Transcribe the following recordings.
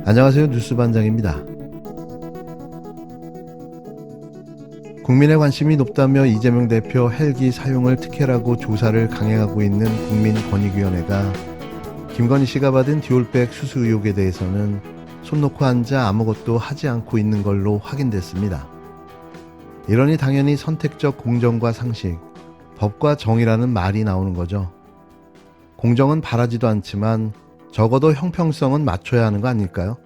안녕하세요. 뉴스반장입니다. 국민의 관심이 높다며 이재명 대표 헬기 사용을 특혜라고 조사를 강행하고 있는 국민권익위원회가 김건희 씨가 받은 듀얼백 수수 의혹에 대해서는 손 놓고 앉아 아무것도 하지 않고 있는 걸로 확인됐습니다. 이러니 당연히 선택적 공정과 상식, 법과 정의라는 말이 나오는 거죠. 공정은 바라지도 않지만 적어도 형평성은 맞춰야 하는 거 아닐까요?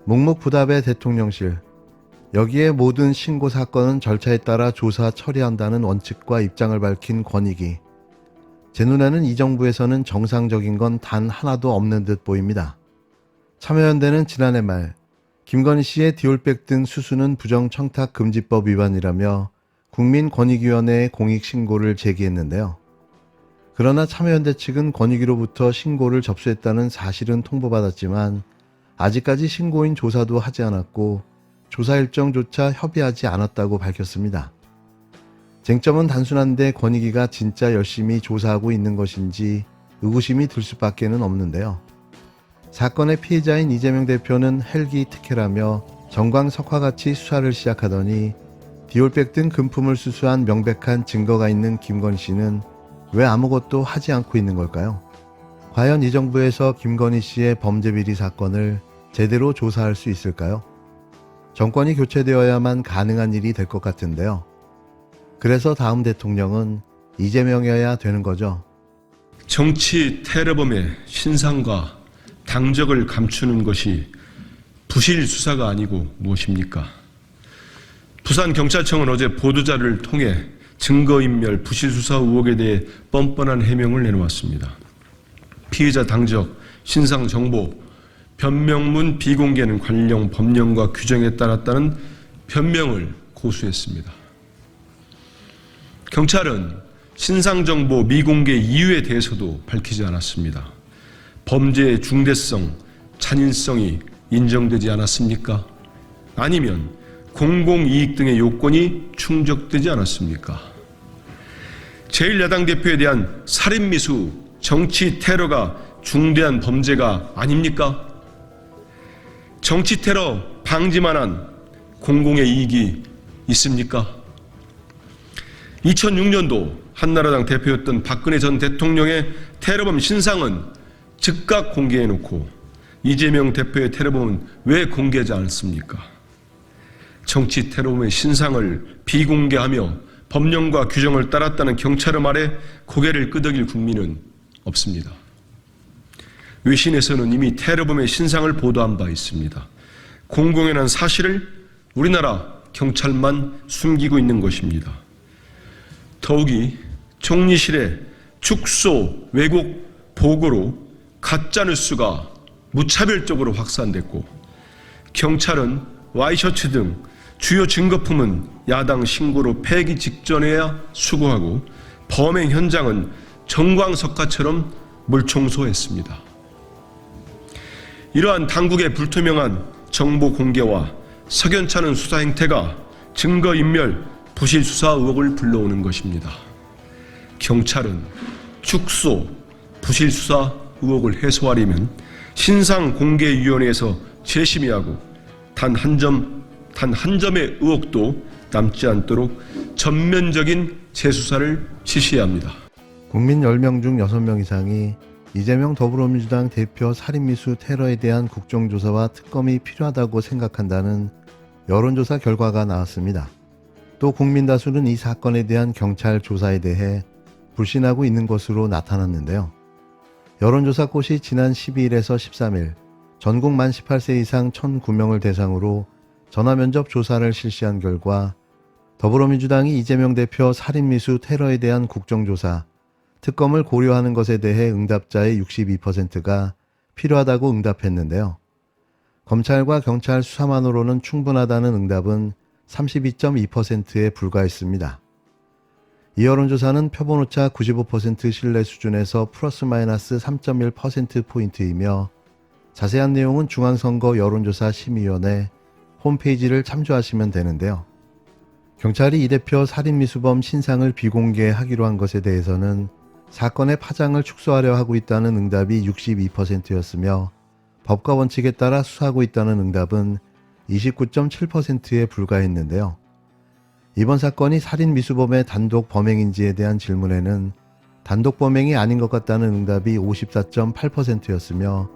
묵묵부답의 대통령실, 여기에 모든 신고 사건은 절차에 따라 조사 처리한다는 원칙과 입장을 밝힌 권익위. 제 눈에는 이 정부에서는 정상적인 건 단 하나도 없는 듯 보입니다. 참여연대는 지난해 말 김건희 씨의 듀얼백 등 수수는 부정청탁금지법 위반이라며 국민권익위원회에 공익신고를 제기했는데요. 그러나 참여연대 측은 권익위로부터 신고를 접수했다는 사실은 통보받았지만 아직까지 신고인 조사도 하지 않았고 조사 일정조차 협의하지 않았다고 밝혔습니다. 쟁점은 단순한데 권익위가 진짜 열심히 조사하고 있는 것인지 의구심이 들 수밖에는 없는데요. 사건의 피해자인 이재명 대표는 헬기 특혜라며 정광석화같이 수사를 시작하더니 듀얼백 등 금품을 수수한 명백한 증거가 있는 김건희 씨는 왜 아무것도 하지 않고 있는 걸까요? 과연 이 정부에서 김건희 씨의 범죄 비리 사건을 제대로 조사할 수 있을까요? 정권이 교체되어야만 가능한 일이 될 것 같은데요. 그래서 다음 대통령은 이재명이어야 되는 거죠. 정치 테러범의 신상과 당적을 감추는 것이 부실 수사가 아니고 무엇입니까? 부산경찰청은 어제 보도자료를 통해 증거인멸 부실 수사 의혹에 대해 뻔뻔한 해명을 내놓았습니다. 피의자 당적, 신상 정보, 변명문 비공개는 관련 법령과 규정에 따랐다는 변명을 고수했습니다. 경찰은 신상정보 미공개 이유에 대해서도 밝히지 않았습니다. 범죄의 중대성, 잔인성이 인정되지 않았습니까? 아니면 공공이익 등의 요건이 충족되지 않았습니까? 제1야당 대표에 대한 살인미수, 정치 테러가 중대한 범죄가 아닙니까? 정치 테러 방지만한 공공의 이익이 있습니까? 2006년도 한나라당 대표였던 박근혜 전 대통령의 테러범 신상은 즉각 공개해놓고 이재명 대표의 테러범은 왜 공개하지 않습니까? 정치 테러범의 신상을 비공개하며 법령과 규정을 따랐다는 경찰의 말에 고개를 끄덕일 국민은 없습니다. 외신에서는 이미 테러범의 신상을 보도한 바 있습니다. 공공연한 사실을 우리나라 경찰만 숨기고 있는 것입니다. 더욱이 총리실의 축소, 왜곡, 보고로 가짜뉴스가 무차별적으로 확산됐고 경찰은 와이셔츠 등 주요 증거품은 야당 신고로 폐기 직전에야 수거하고 범행 현장은 정광석화처럼 물청소했습니다. 이러한 당국의 불투명한 정보 공개와 석연찮은 수사 행태가 증거인멸, 부실 수사 의혹을 불러오는 것입니다. 경찰은 축소, 부실 수사 의혹을 해소하려면 신상공개위원회에서 재심의하고 단 한 점의 의혹도 남지 않도록 전면적인 재수사를 실시해야 합니다. 국민 10명 중 6명 이상이 이재명 더불어민주당 대표 살인미수 테러에 대한 국정조사와 특검이 필요하다고 생각한다는 여론조사 결과가 나왔습니다. 또 국민 다수는 이 사건에 대한 경찰 조사에 대해 불신하고 있는 것으로 나타났는데요. 여론조사꽃이 지난 12일에서 13일 전국 만 18세 이상 1,009명을 대상으로 전화면접 조사를 실시한 결과 더불어민주당이 이재명 대표 살인미수 테러에 대한 국정조사, 특검을 고려하는 것에 대해 응답자의 62%가 필요하다고 응답했는데요. 검찰과 경찰 수사만으로는 충분하다는 응답은 32.2%에 불과했습니다. 이 여론조사는 표본오차 95% 신뢰 수준에서 플러스 마이너스 3.1%포인트이며 자세한 내용은 중앙선거 여론조사 심의위원회 홈페이지를 참조하시면 되는데요. 경찰이 이 대표 살인미수범 신상을 비공개하기로 한 것에 대해서는 사건의 파장을 축소하려 하고 있다는 응답이 62%였으며 법과 원칙에 따라 수사하고 있다는 응답은 29.7%에 불과했는데요. 이번 사건이 살인 미수범의 단독 범행인지에 대한 질문에는 단독 범행이 아닌 것 같다는 응답이 54.8%였으며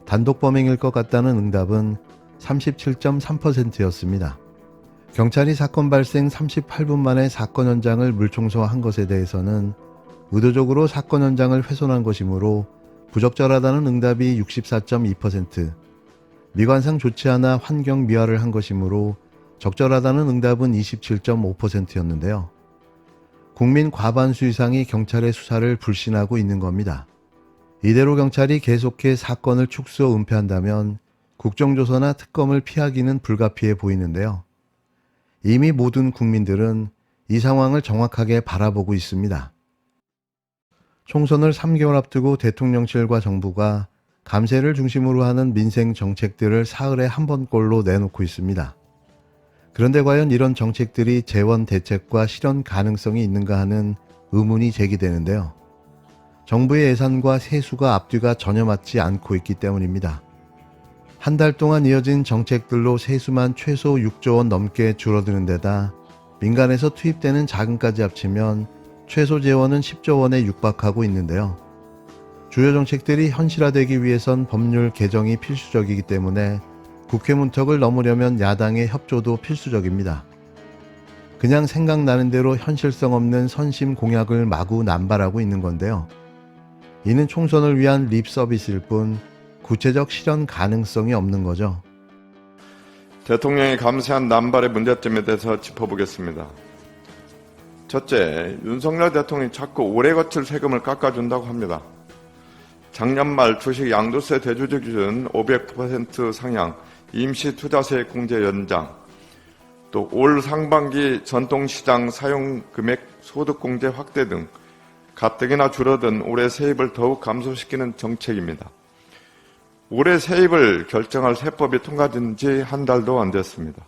단독 범행일 것 같다는 응답은 37.3%였습니다. 경찰이 사건 발생 38분 만에 사건 현장을 물청소한 것에 대해서는 의도적으로 사건 현장을 훼손한 것이므로 부적절하다는 응답이 64.2%, 미관상 좋지 않아 환경 미화를 한 것이므로 적절하다는 응답은 27.5%였는데요. 국민 과반수 이상이 경찰의 수사를 불신하고 있는 겁니다. 이대로 경찰이 계속해 사건을 축소 은폐한다면 국정조사나 특검을 피하기는 불가피해 보이는데요. 이미 모든 국민들은 이 상황을 정확하게 바라보고 있습니다. 총선을 3개월 앞두고 대통령실과 정부가 감세를 중심으로 하는 민생 정책들을 사흘에 한 번꼴로 내놓고 있습니다. 그런데 과연 이런 정책들이 재원 대책과 실현 가능성이 있는가 하는 의문이 제기되는데요. 정부의 예산과 세수가 앞뒤가 전혀 맞지 않고 있기 때문입니다. 한 달 동안 이어진 정책들로 세수만 최소 6조 원 넘게 줄어드는 데다 민간에서 투입되는 자금까지 합치면 최소 재원은 10조 원에 육박하고 있는데요. 주요 정책들이 현실화되기 위해선 법률 개정이 필수적이기 때문에 국회 문턱을 넘으려면 야당의 협조도 필수적입니다. 그냥 생각나는 대로 현실성 없는 선심 공약을 마구 남발하고 있는 건데요. 이는 총선을 위한 립 서비스일 뿐 구체적 실현 가능성이 없는 거죠. 대통령이 감세한 남발의 문제점에 대해서 짚어보겠습니다. 첫째, 윤석열 대통령이 자꾸 오래 거칠 세금을 깎아준다고 합니다. 작년 말 주식 양도세 대조적 기준 500% 상향, 임시투자세 공제 연장, 또 올 상반기 전통시장 사용금액 소득공제 확대 등 가뜩이나 줄어든 올해 세입을 더욱 감소시키는 정책입니다. 올해 세입을 결정할 세법이 통과된 지 한 달도 안 됐습니다.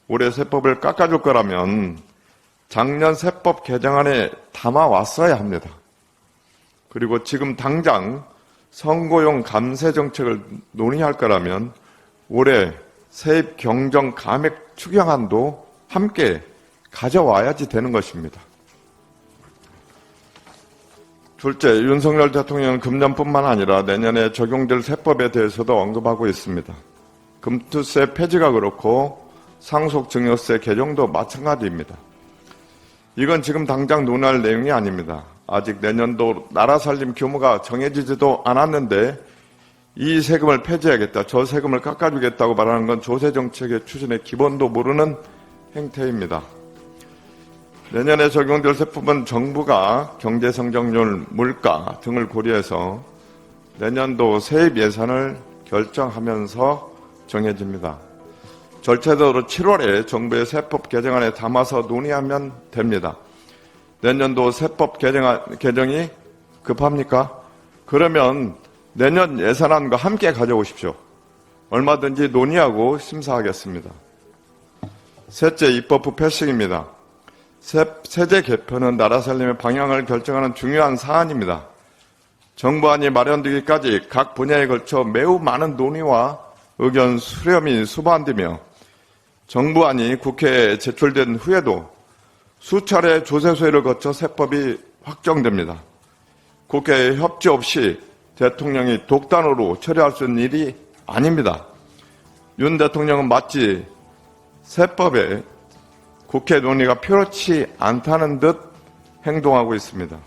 올해 세법을 깎아줄 거라면 작년 세법 개정안에 담아왔어야 합니다. 그리고 지금 당장 선거용 감세 정책을 논의할 거라면 올해 세입 경정 감액 추경안도 함께 가져와야지 되는 것입니다. 둘째, 윤석열 대통령은 금년뿐만 아니라 내년에 적용될 세법에 대해서도 언급하고 있습니다. 금투세 폐지가 그렇고 상속증여세 개정도 마찬가지입니다. 이건 지금 당장 논의할 내용이 아닙니다. 아직 내년도 나라 살림 규모가 정해지지도 않았는데 이 세금을 폐지하겠다, 저 세금을 깎아주겠다고 말하는 건 조세정책의 추진의 기본도 모르는 행태입니다. 내년에 적용될 세법은 정부가 경제성장률, 물가 등을 고려해서 내년도 세입 예산을 결정하면서 정해집니다. 절차대로 7월에 정부의 세법 개정안에 담아서 논의하면 됩니다. 내년도 세법 개정이 급합니까? 그러면 내년 예산안과 함께 가져오십시오. 얼마든지 논의하고 심사하겠습니다. 셋째, 입법부 패싱입니다. 세제 개편은 나라 살림의 방향을 결정하는 중요한 사안입니다. 정부안이 마련되기까지 각 분야에 걸쳐 매우 많은 논의와 의견 수렴이 수반되며 정부안이 국회에 제출된 후에도 수차례 조세소회를 거쳐 세법이 확정됩니다. 국회의 협조 없이 대통령이 독단으로 처리할 수 있는 일이 아닙니다. 윤 대통령은 마치 세법에 국회 논의가 필요치 않다는 듯 행동하고 있습니다.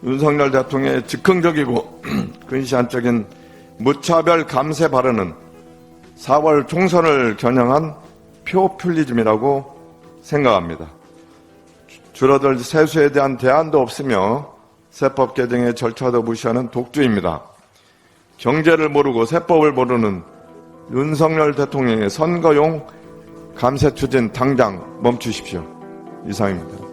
윤석열 대통령의 즉흥적이고 근시안적인 무차별 감세 발언은 4월 총선을 겨냥한 표퓰리즘이라고 생각합니다. 줄어들 세수에 대한 대안도 없으며 세법 개정의 절차도 무시하는 독주입니다. 경제를 모르고 세법을 모르는 윤석열 대통령의 선거용 감세 추진 당장 멈추십시오. 이상입니다.